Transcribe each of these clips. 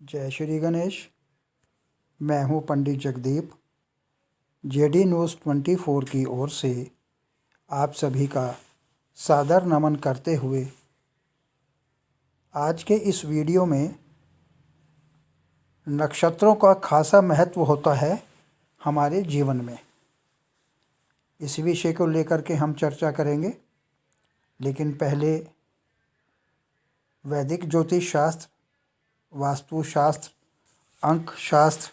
जय श्री गणेश। मैं हूं पंडित जगदीप। जेडी न्यूज़ 24 की ओर से आप सभी का सादर नमन करते हुए आज के इस वीडियो में नक्षत्रों का खासा महत्व होता है हमारे जीवन में, इस विषय को लेकर के हम चर्चा करेंगे। लेकिन पहले वैदिक ज्योतिष शास्त्र, वास्तुशास्त्र, अंक शास्त्र,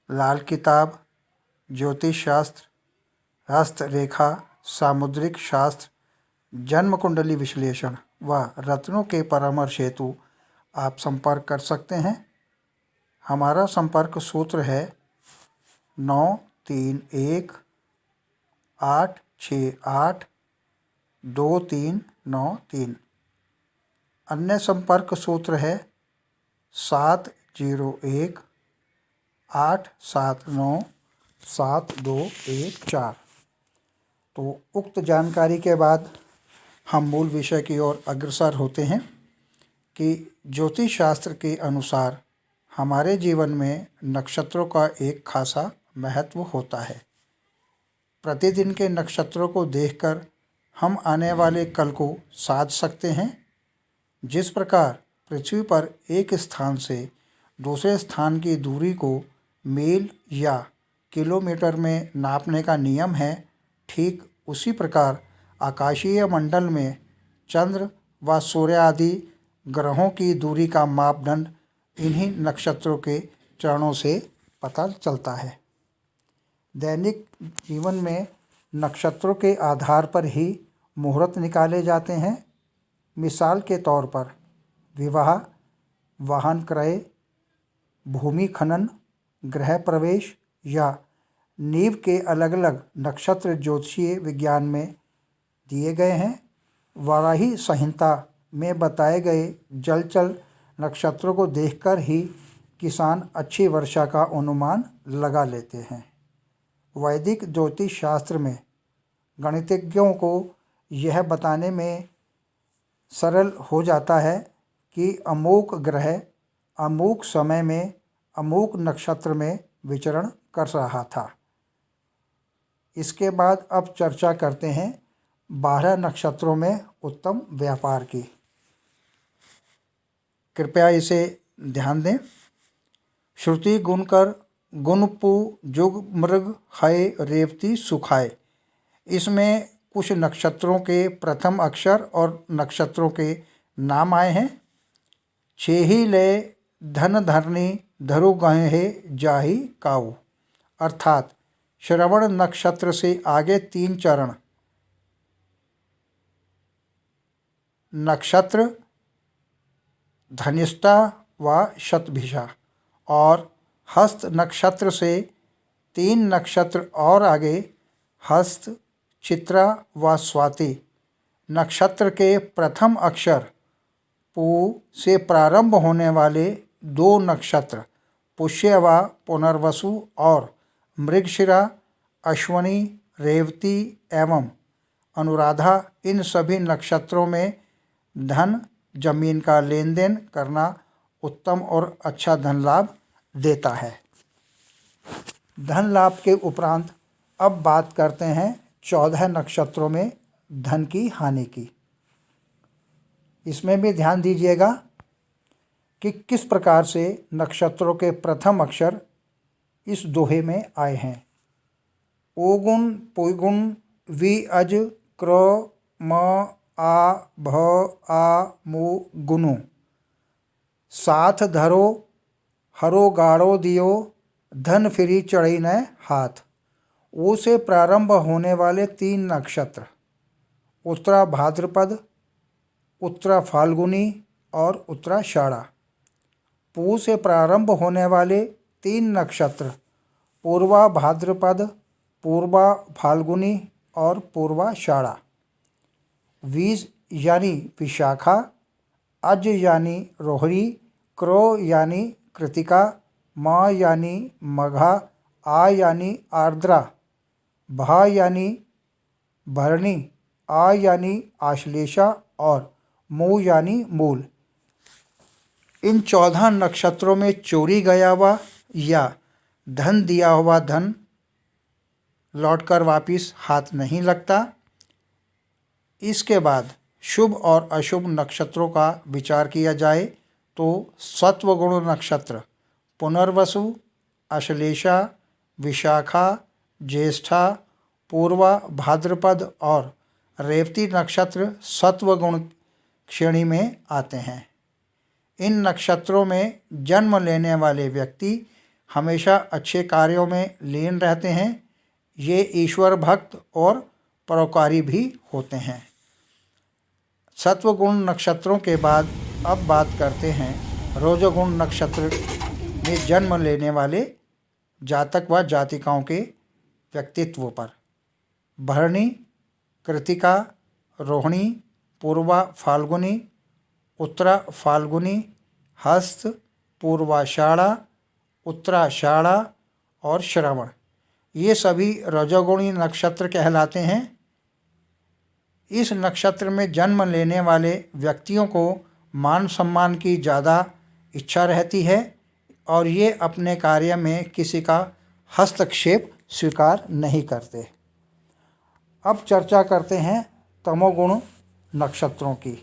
लाल किताब, ज्योतिष शास्त्र, हस्तरेखा, सामुद्रिक शास्त्र, जन्म कुंडली विश्लेषण व रत्नों के परामर्श हेतु आप संपर्क कर सकते हैं। हमारा संपर्क सूत्र है 9318682393। अन्य संपर्क सूत्र है 7018797214। तो उक्त जानकारी के बाद हम मूल विषय की ओर अग्रसर होते हैं कि ज्योतिष शास्त्र के अनुसार हमारे जीवन में नक्षत्रों का एक खासा महत्व होता है। प्रतिदिन के नक्षत्रों को देखकर हम आने वाले कल को साध सकते हैं। जिस प्रकार पृथ्वी पर एक स्थान से दूसरे स्थान की दूरी को मील या किलोमीटर में नापने का नियम है, ठीक उसी प्रकार आकाशीय मंडल में चंद्र व सूर्य आदि ग्रहों की दूरी का मापदंड इन्हीं नक्षत्रों के चरणों से पता चलता है। दैनिक जीवन में नक्षत्रों के आधार पर ही मुहूर्त निकाले जाते हैं। मिसाल के तौर पर विवाह, वाहन क्रय, भूमि खनन, गृह प्रवेश या नींव के अलग अलग नक्षत्र ज्योतिषीय विज्ञान में दिए गए हैं। वाराही संहिता में बताए गए जलचर नक्षत्रों को देखकर ही किसान अच्छी वर्षा का अनुमान लगा लेते हैं। वैदिक ज्योतिष शास्त्र में गणितज्ञों को यह बताने में सरल हो जाता है कि अमूक ग्रह अमूक समय में अमूक नक्षत्र में विचरण कर रहा था। इसके बाद अब चर्चा करते हैं 12 नक्षत्रों में उत्तम व्यापार की। कृपया इसे ध्यान दें। श्रुति गुणकर गुणपु जुग मृग हय रेवती सुखाय। इसमें कुछ नक्षत्रों के प्रथम अक्षर और नक्षत्रों के नाम आए हैं। छेही लय धन धरनी धरु गहे जाहि काऊ, अर्थात श्रवण नक्षत्र से आगे 3 चरण नक्षत्र धनिष्ठा व शतभिषा और हस्त नक्षत्र से 3 नक्षत्र और आगे हस्त, चित्रा व स्वाति नक्षत्र के प्रथम अक्षर पू से प्रारंभ होने वाले 2 नक्षत्र पुष्य व पुनर्वसु और मृगशिरा, अश्वनी, रेवती एवं अनुराधा, इन सभी नक्षत्रों में धन, जमीन का लेन देन करना उत्तम और अच्छा धन लाभ देता है। धन लाभ के उपरांत अब बात करते हैं 14 नक्षत्रों में धन की हानि की। इसमें भी ध्यान दीजिएगा कि किस प्रकार से नक्षत्रों के प्रथम अक्षर इस दोहे में आए हैं। ओगुण, पुगुण, वि अज, क्र, म, आ, भ, आ, मु, गुनु। साथ धरो, हरो गाड़ो दियो, धन फिरी चढ़ी न हाथ। ओ से प्रारंभ होने वाले 3 नक्षत्र उत्तरा भाद्रपद, उत्तरा फाल्गुनी और उत्तराषाढ़ा। पू से प्रारंभ होने वाले 3 नक्षत्र पूर्वा भाद्रपद, पूर्वा फाल्गुनी और पूर्वाषाढ़ा। वीज यानी विशाखा, अज यानी रोहिणी, क्रो यानी कृतिका, मा यानी मघा, आ यानी आर्द्रा, भा यानी भरणी, आ यानी आश्लेषा और मू यानी मूल। इन 14 नक्षत्रों में चोरी गया हुआ या धन दिया हुआ धन लौटकर वापिस हाथ नहीं लगता। इसके बाद शुभ और अशुभ नक्षत्रों का विचार किया जाए तो सत्वगुण नक्षत्र पुनर्वसु, अश्लेषा, विशाखा, ज्येष्ठा, पूर्वा, भाद्रपद और रेवती नक्षत्र सत्वगुण श्रेणी में आते हैं। इन नक्षत्रों में जन्म लेने वाले व्यक्ति हमेशा अच्छे कार्यों में लीन रहते हैं। ये ईश्वर भक्त और परोपकारी भी होते हैं। सत्वगुण नक्षत्रों के बाद अब बात करते हैं रजोगुण नक्षत्र में जन्म लेने वाले जातक व जातिकाओं के व्यक्तित्व पर। भरणी, कृतिका, रोहिणी, पूर्वा फाल्गुनी, उत्तरा फाल्गुनी, हस्त, पूर्वाषाढ़ा, उत्तराषाढ़ा और श्रवण, ये सभी रजोगुणी नक्षत्र कहलाते हैं। इस नक्षत्र में जन्म लेने वाले व्यक्तियों को मान सम्मान की ज़्यादा इच्छा रहती है और ये अपने कार्य में किसी का हस्तक्षेप स्वीकार नहीं करते। अब चर्चा करते हैं तमोगुण नक्षत्रों की।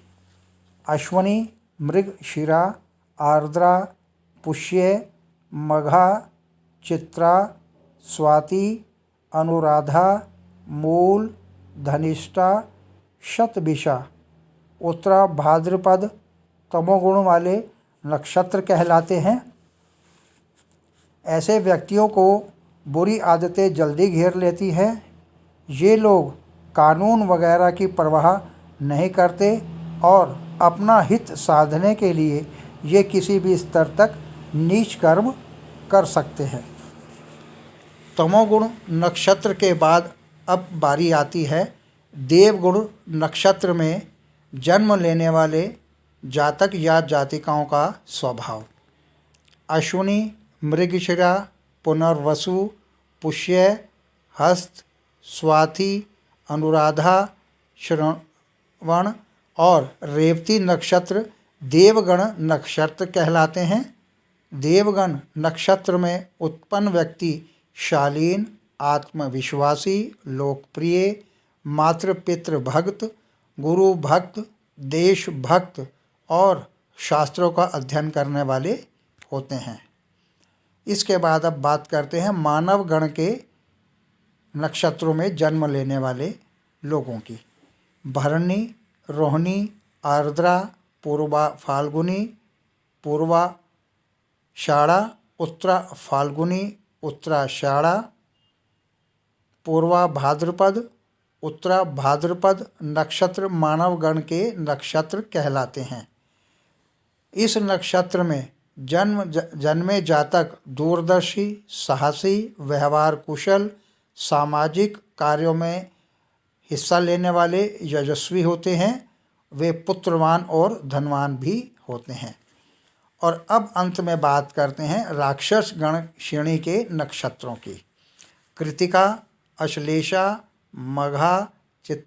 अश्विनी, मृगशिरा, आर्द्रा, पुष्य, मघा, चित्रा, स्वाति, अनुराधा, मूल, धनिष्ठा, शतभिषा, उत्तरा भाद्रपद तमोगुण वाले नक्षत्र कहलाते हैं। ऐसे व्यक्तियों को बुरी आदतें जल्दी घेर लेती है। ये लोग कानून वगैरह की परवाह नहीं करते और अपना हित साधने के लिए ये किसी भी स्तर तक नीच कर्म कर सकते हैं। तमोगुण नक्षत्र के बाद अब बारी आती है देवगुण नक्षत्र में जन्म लेने वाले जातक या जातिकाओं का स्वभाव। अश्विनी, मृगशिरा, पुनर्वसु, पुष्य, हस्त, स्वाति, अनुराधा, श्रवण और रेवती नक्षत्र देवगण नक्षत्र कहलाते हैं। देवगण नक्षत्र में उत्पन्न व्यक्ति शालीन, आत्मविश्वासी, लोकप्रिय, मातृपितृ भक्त, गुरु भक्त, देश भक्त और शास्त्रों का अध्ययन करने वाले होते हैं। इसके बाद अब बात करते हैं मानव गण के नक्षत्रों में जन्म लेने वाले लोगों की। भरणी, रोहिणी, आर्द्रा, पूर्वा फाल्गुनी, पूर्वाषाढ़ा, उत्तरा फाल्गुनी, उत्तराषाढ़ा, पूर्वा भाद्रपद, उत्तरा भाद्रपद नक्षत्र मानव गण के नक्षत्र कहलाते हैं। इस नक्षत्र में जन्मे जातक दूरदर्शी, साहसी, व्यवहार कुशल, सामाजिक कार्यों में हिस्सा लेने वाले यशस्वी होते हैं। वे पुत्रवान और धनवान भी होते हैं। और अब अंत में बात करते हैं राक्षस गण श्रेणी के नक्षत्रों की। कृतिका, अश्लेषा, मघा, चित्रा,